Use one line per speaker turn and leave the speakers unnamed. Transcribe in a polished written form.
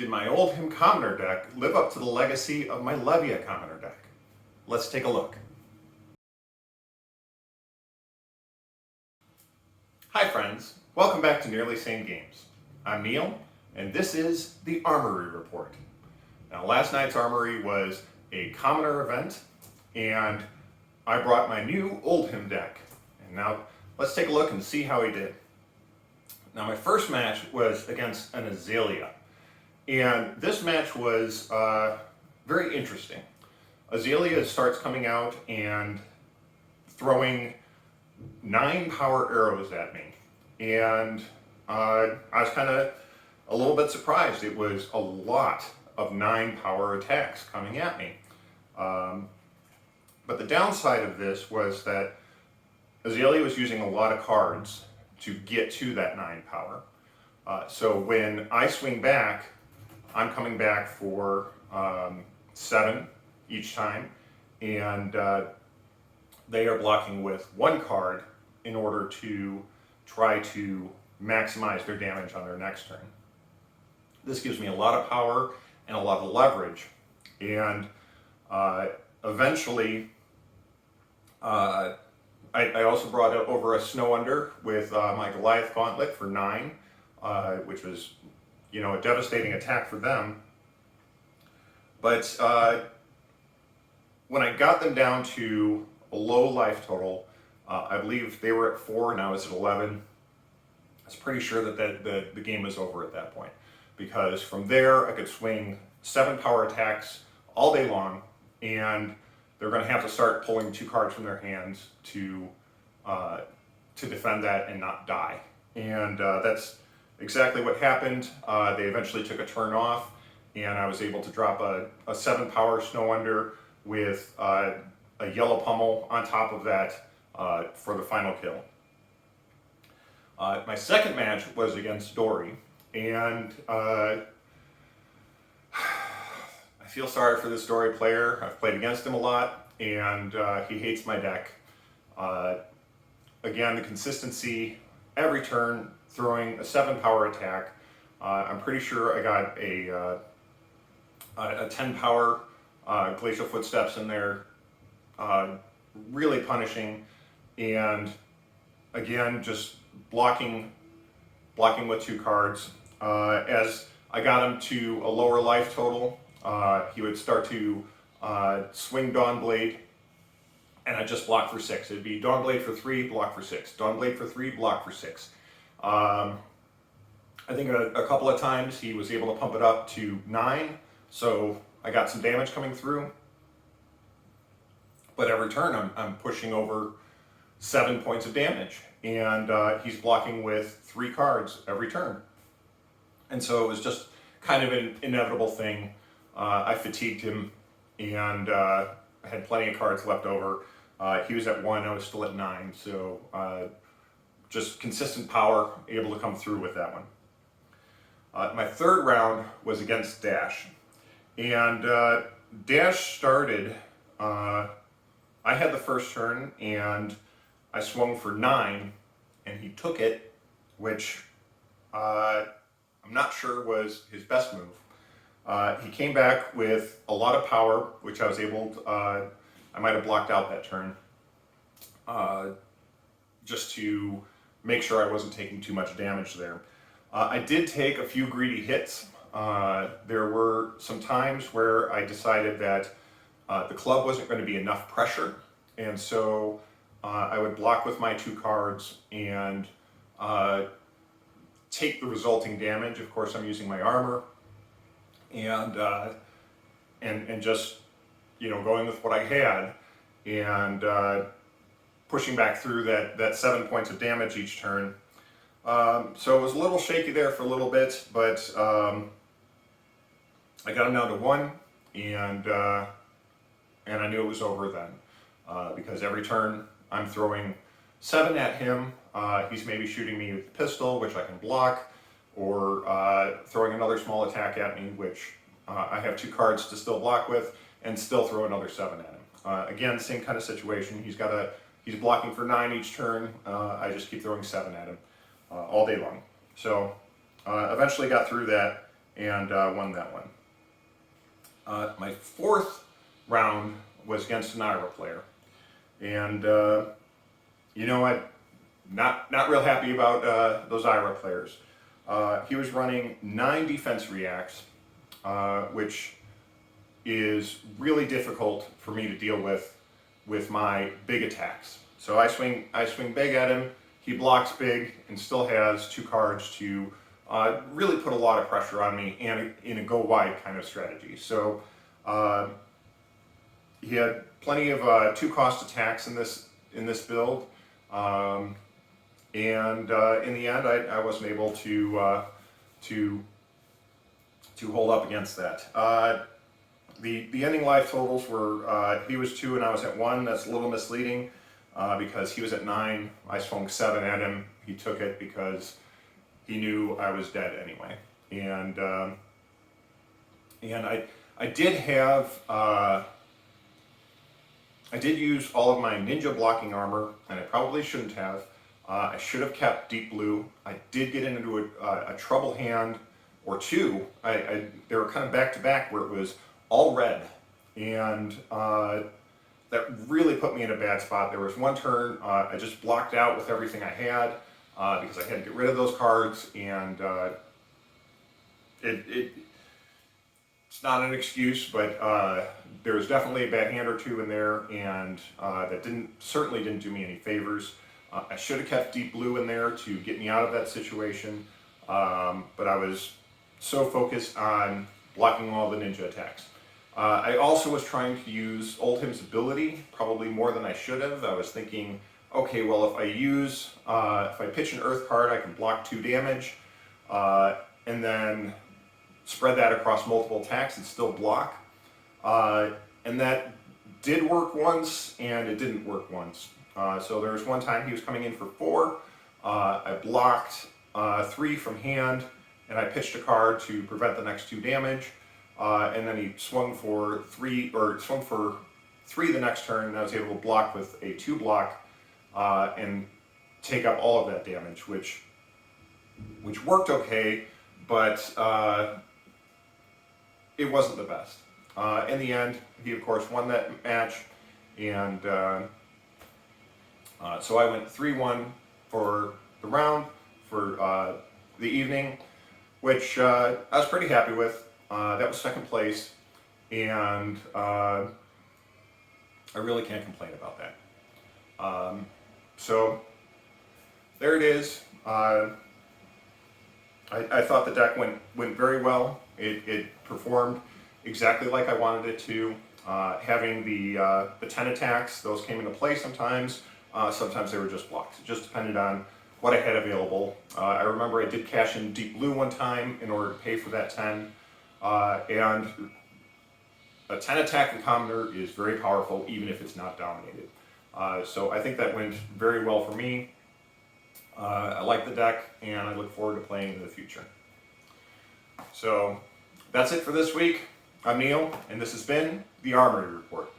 Did my Oldhim Commoner deck live up to the legacy of my Levia Commoner deck? Let's take a look. Hi friends, welcome back to Nearly Sane Games. I'm Neil, and this is the Armory Report. Now last night's Armory was a Commoner event, and I brought my new Oldhim deck. And now let's take a look and see how he did. Now my first match was against an Azalea. And this match was very interesting. Azalea starts coming out and throwing 9 power arrows at me. And I was kind of a little bit surprised. It was a lot of 9 power attacks coming at me. But the downside of this was that Azalea was using a lot of cards to get to that 9 power. So when I swing back, I'm coming back for 7 each time, and they are blocking with 1 card in order to try to maximize their damage on their next turn. This gives me a lot of power and a lot of leverage, and eventually I also brought over a Snow Under with my Goliath Gauntlet for 9, which was, you know, a devastating attack for them. But when I got them down to a low life total, I believe they were at 4 and I was at 11. I was pretty sure that the game was over at that point, because from there I could swing 7 power attacks all day long, and they're going to have to start pulling 2 cards from their hands to defend that and not die. And that's exactly what happened. They eventually took a turn off, and I was able to drop a 7 power Snow Under with a yellow pummel on top of that for the final kill. My second match was against Dory, and I feel sorry for this Dory player. I've played against him a lot, and he hates my deck. Again, the consistency, every turn, throwing a 7 power attack. I'm pretty sure I got a 10 power Glacial Footsteps in there, really punishing, and again, just blocking with 2 cards. As I got him to a lower life total, he would start to swing Dawnblade, and I just block for 6. It'd be Dawnblade for 3, block for 6. Dawnblade for 3, block for 6. I think a couple of times he was able to pump it up to 9, so I got some damage coming through. But every turn I'm pushing over 7 points of damage, and he's blocking with 3 cards every turn. And so it was just kind of an inevitable thing. I fatigued him, and I had plenty of cards left over. He was at 1, I was still at 9, so just consistent power, able to come through with that one. My third round was against Dash, and Dash started, I had the first turn, and I swung for 9, and he took it, which I'm not sure was his best move. He came back with a lot of power, which I was able to, I might have blocked out that turn, just to make sure I wasn't taking too much damage there. I did take a few greedy hits. There were some times where I decided that the club wasn't going to be enough pressure, and so I would block with my 2 cards and take the resulting damage. Of course, I'm using my armor, and just, you know, going with what I had, and pushing back through that 7 points of damage each turn. So it was a little shaky there for a little bit, but I got him down to 1, and I knew it was over then, because every turn I'm throwing 7 at him. He's maybe shooting me with the pistol, which I can block, or throwing another small attack at me, which I have 2 cards to still block with, and still throw another 7 at him. Again, same kind of situation. He's blocking for 9 each turn. I just keep throwing 7 at him all day long. So eventually got through that, and won that one. My fourth round was against an Ira player, and you know, I'm not real happy about those Ira players. He was running 9 defense reacts, which is really difficult for me to deal with my big attacks. So I swing big at him. He blocks big and still has 2 cards to really put a lot of pressure on me, and in a go wide kind of strategy. So he had plenty of 2-cost attacks in this build, and in the end, I wasn't able to hold up against that. The ending life totals were he was 2 and I was at 1. That's a little misleading because he was at 9. I swung 7 at him. He took it because he knew I was dead anyway. And I did have I did use all of my ninja blocking armor, and I probably shouldn't have. I should have kept deep blue. I did get into a trouble hand or 2. They were kind of back to back where it was all red, and that really put me in a bad spot. There was one turn I just blocked out with everything I had because I had to get rid of those cards, and it's not an excuse, but there was definitely a bad hand or 2 in there, and that certainly didn't do me any favors. I should have kept deep blue in there to get me out of that situation, but I was so focused on blocking all the ninja attacks. I also was trying to use Oldhim's ability, probably more than I should have. I was thinking, okay, well, if I pitch an earth card, I can block 2 damage, and then spread that across multiple attacks and still block. And that did work once, and it didn't work once. So there was one time he was coming in for 4. I blocked 3 from hand, and I pitched a card to prevent the next 2 damage. And then he swung for 3 the next turn, and I was able to block with a 2 block and take up all of that damage, which worked okay, but it wasn't the best. In the end, he of course won that match, and so I went 3-1 for the round, for the evening, which I was pretty happy with. That was 2nd place, and I really can't complain about that. So there it is. I thought the deck went very well. It performed exactly like I wanted it to. Having the 10 attacks, those came into play sometimes. Sometimes they were just blocks. It just depended on what I had available. I remember I did cash in deep blue one time in order to pay for that 10. And a 10 attack in Commoner is very powerful, even if it's not dominated. So I think that went very well for me. I like the deck, and I look forward to playing in the future. So that's it for this week. I'm Neil, and this has been the Armory Report.